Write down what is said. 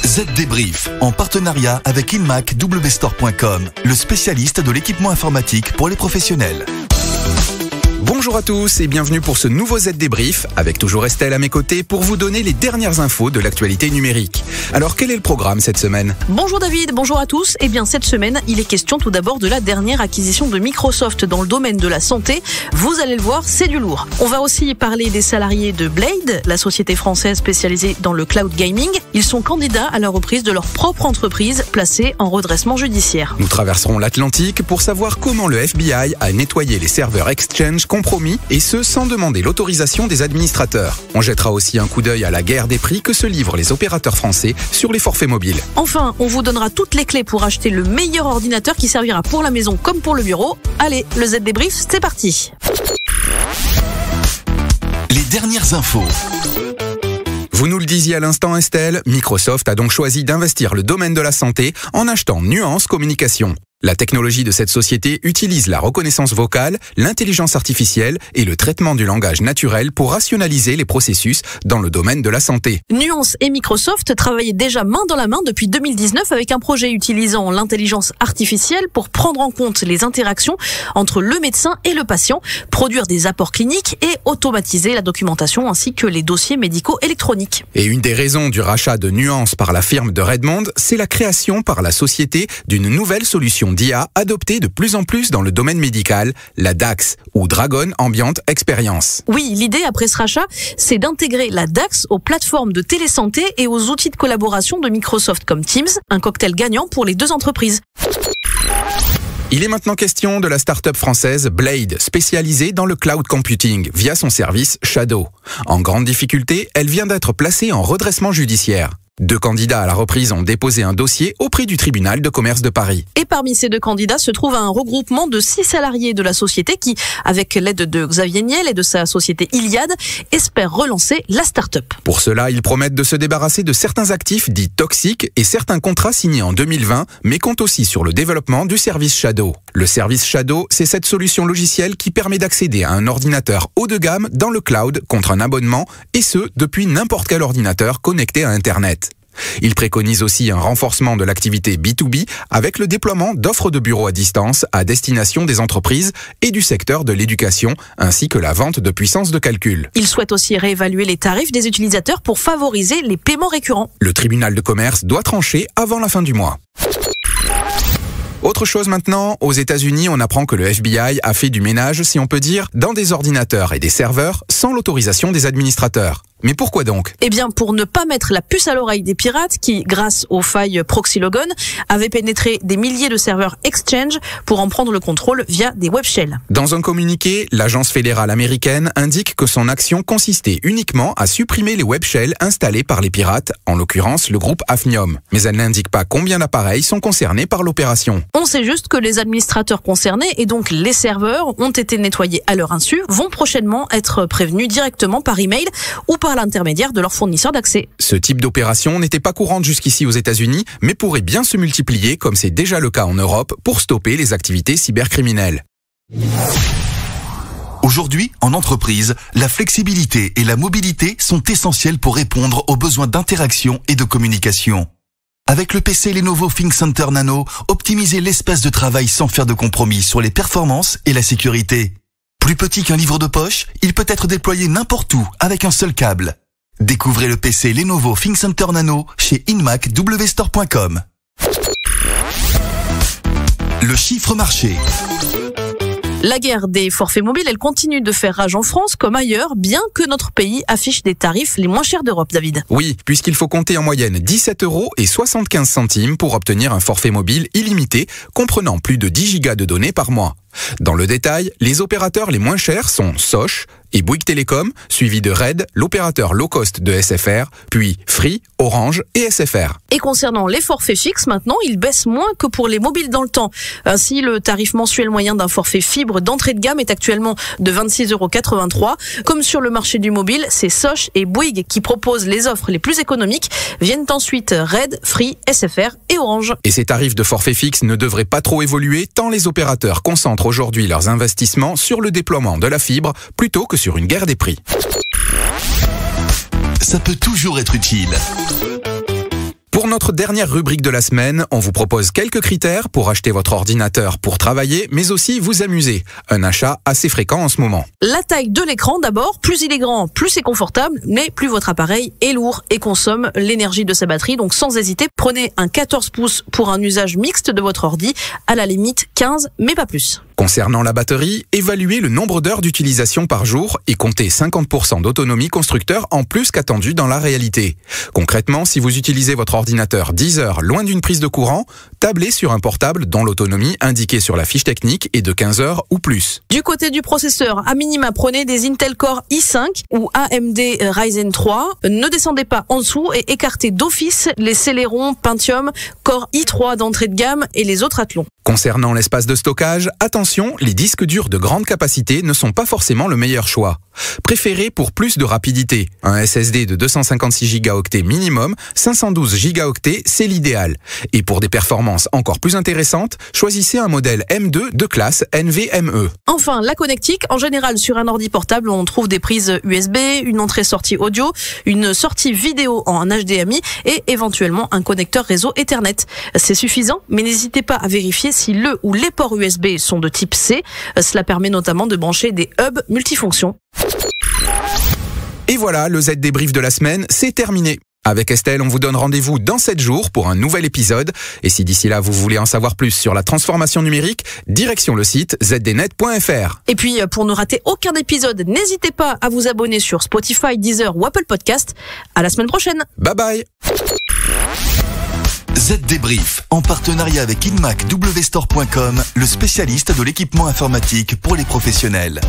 Z Débrief, en partenariat avec InmacWstore.com, le spécialiste de l'équipement informatique pour les professionnels. Bonjour à tous et bienvenue pour ce nouveau Z Débrief, avec toujours Estelle à mes côtés pour vous donner les dernières infos de l'actualité numérique. Alors quel est le programme cette semaine ? Bonjour David, bonjour à tous. Eh bien cette semaine, il est question tout d'abord de la dernière acquisition de Microsoft dans le domaine de la santé. Vous allez le voir, c'est du lourd. On va aussi parler des salariés de Blade, la société française spécialisée dans le cloud gaming. Ils sont candidats à la reprise de leur propre entreprise placée en redressement judiciaire. Nous traverserons l'Atlantique pour savoir comment le FBI a nettoyé les serveurs Exchange compromis, et ce sans demander l'autorisation des administrateurs. On jettera aussi un coup d'œil à la guerre des prix que se livrent les opérateurs français sur les forfaits mobiles. Enfin, on vous donnera toutes les clés pour acheter le meilleur ordinateur qui servira pour la maison comme pour le bureau. Allez, le Z Débrief, c'est parti. Les dernières infos. Vous nous le disiez à l'instant Estelle, Microsoft a donc choisi d'investir le domaine de la santé en achetant Nuance Communication. La technologie de cette société utilise la reconnaissance vocale, l'intelligence artificielle et le traitement du langage naturel pour rationaliser les processus dans le domaine de la santé. Nuance et Microsoft travaillaient déjà main dans la main depuis 2019 avec un projet utilisant l'intelligence artificielle pour prendre en compte les interactions entre le médecin et le patient, produire des apports cliniques et automatiser la documentation ainsi que les dossiers médicaux électroniques. Et une des raisons du rachat de Nuance par la firme de Redmond, c'est la création par la société d'une nouvelle solution d'IA adoptée de plus en plus dans le domaine médical, la DAX, ou Dragon Ambient Experience. Oui, l'idée après ce rachat, c'est d'intégrer la DAX aux plateformes de télésanté et aux outils de collaboration de Microsoft comme Teams, un cocktail gagnant pour les deux entreprises. Il est maintenant question de la start-up française Blade, spécialisée dans le cloud computing via son service Shadow. En grande difficulté, elle vient d'être placée en redressement judiciaire. 2 candidats à la reprise ont déposé un dossier auprès du tribunal de commerce de Paris. Et parmi ces 2 candidats se trouve un regroupement de 6 salariés de la société qui, avec l'aide de Xavier Niel et de sa société Iliad, espèrent relancer la start-up. Pour cela, ils promettent de se débarrasser de certains actifs dits toxiques et certains contrats signés en 2020, mais comptent aussi sur le développement du service Shadow. Le service Shadow, c'est cette solution logicielle qui permet d'accéder à un ordinateur haut de gamme dans le cloud contre un abonnement, et ce, depuis n'importe quel ordinateur connecté à Internet. Il préconise aussi un renforcement de l'activité B2B avec le déploiement d'offres de bureaux à distance à destination des entreprises et du secteur de l'éducation, ainsi que la vente de puissance de calcul. Il souhaite aussi réévaluer les tarifs des utilisateurs pour favoriser les paiements récurrents. Le tribunal de commerce doit trancher avant la fin du mois. Autre chose maintenant, aux États-Unis, on apprend que le FBI a fait du ménage, si on peut dire, dans des ordinateurs et des serveurs sans l'autorisation des administrateurs. Mais pourquoi donc ? Eh bien, pour ne pas mettre la puce à l'oreille des pirates qui, grâce aux failles ProxyLogon, avaient pénétré des milliers de serveurs Exchange pour en prendre le contrôle via des web shells. Dans un communiqué, l'agence fédérale américaine indique que son action consistait uniquement à supprimer les web shells installés par les pirates, en l'occurrence le groupe Hafnium. Mais elle n'indique pas combien d'appareils sont concernés par l'opération. On sait juste que les administrateurs concernés, et donc les serveurs, ont été nettoyés à leur insu, vont prochainement être prévenus directement par email ou par l'intermédiaire de leur fournisseur d'accès. Ce type d'opération n'était pas courante jusqu'ici aux États-Unis, mais pourrait bien se multiplier, comme c'est déjà le cas en Europe, pour stopper les activités cybercriminelles. Aujourd'hui, en entreprise, la flexibilité et la mobilité sont essentielles pour répondre aux besoins d'interaction et de communication. Avec le PC Lenovo ThinkCenter Nano, optimisez l'espace de travail sans faire de compromis sur les performances et la sécurité. Plus petit qu'un livre de poche, il peut être déployé n'importe où avec un seul câble. Découvrez le PC Lenovo ThinkCenter Nano chez InmacWstore.com. Le chiffre marché. La guerre des forfaits mobiles, elle continue de faire rage en France comme ailleurs, bien que notre pays affiche des tarifs les moins chers d'Europe, David. Oui, puisqu'il faut compter en moyenne 17,75 € pour obtenir un forfait mobile illimité, comprenant plus de 10 gigas de données par mois. Dans le détail, les opérateurs les moins chers sont Sosh et Bouygues Télécom, suivi de Red, l'opérateur low cost de SFR, puis Free, Orange et SFR. Et concernant les forfaits fixes, maintenant, ils baissent moins que pour les mobiles dans le temps. Ainsi, le tarif mensuel moyen d'un forfait fibre d'entrée de gamme est actuellement de 26,83 €. Comme sur le marché du mobile, c'est Sosh et Bouygues qui proposent les offres les plus économiques. Viennent ensuite Red, Free, SFR et Orange. Et ces tarifs de forfait fixe ne devraient pas trop évoluer tant les opérateurs concentrent aujourd'hui leurs investissements sur le déploiement de la fibre plutôt que sur une guerre des prix. ça peut toujours être utile. Pour notre dernière rubrique de la semaine, on vous propose quelques critères pour acheter votre ordinateur pour travailler, mais aussi vous amuser. Un achat assez fréquent en ce moment. La taille de l'écran d'abord, plus il est grand, plus c'est confortable, mais plus votre appareil est lourd et consomme l'énergie de sa batterie. Donc sans hésiter, prenez un 14 pouces pour un usage mixte de votre ordi, à la limite 15, mais pas plus. Concernant la batterie, évaluez le nombre d'heures d'utilisation par jour et comptez 50% d'autonomie constructeur en plus qu'attendu dans la réalité. Concrètement, si vous utilisez votre ordinateur 10 heures loin d'une prise de courant, tablez sur un portable dont l'autonomie indiquée sur la fiche technique est de 15 heures ou plus. Du côté du processeur, à minima, prenez des Intel Core i5 ou AMD Ryzen 3. Ne descendez pas en dessous et écartez d'office les Celeron, Pentium, Core i3 d'entrée de gamme et les autres Athlon. Concernant l'espace de stockage, attention, les disques durs de grande capacité ne sont pas forcément le meilleur choix. Préférez pour plus de rapidité. Un SSD de 256 Go minimum, 512 Go c'est l'idéal. Et pour des performances encore plus intéressantes, choisissez un modèle M2 de classe NVMe. Enfin, la connectique. En général, sur un ordi portable, on trouve des prises USB, une entrée-sortie audio, une sortie vidéo en HDMI et éventuellement un connecteur réseau Ethernet. C'est suffisant, mais n'hésitez pas à vérifier si le ou les ports USB sont de type C. Cela permet notamment de brancher des hubs multifonctions. Et voilà, le Z débrief de la semaine, c'est terminé. Avec Estelle, on vous donne rendez-vous dans 7 jours pour un nouvel épisode. Et si d'ici là, vous voulez en savoir plus sur la transformation numérique, direction le site zdnet.fr. Et puis, pour ne rater aucun épisode, n'hésitez pas à vous abonner sur Spotify, Deezer ou Apple Podcast. À la semaine prochaine. Bye bye. Z Débrief, en partenariat avec InMacWstore.com, le spécialiste de l'équipement informatique pour les professionnels.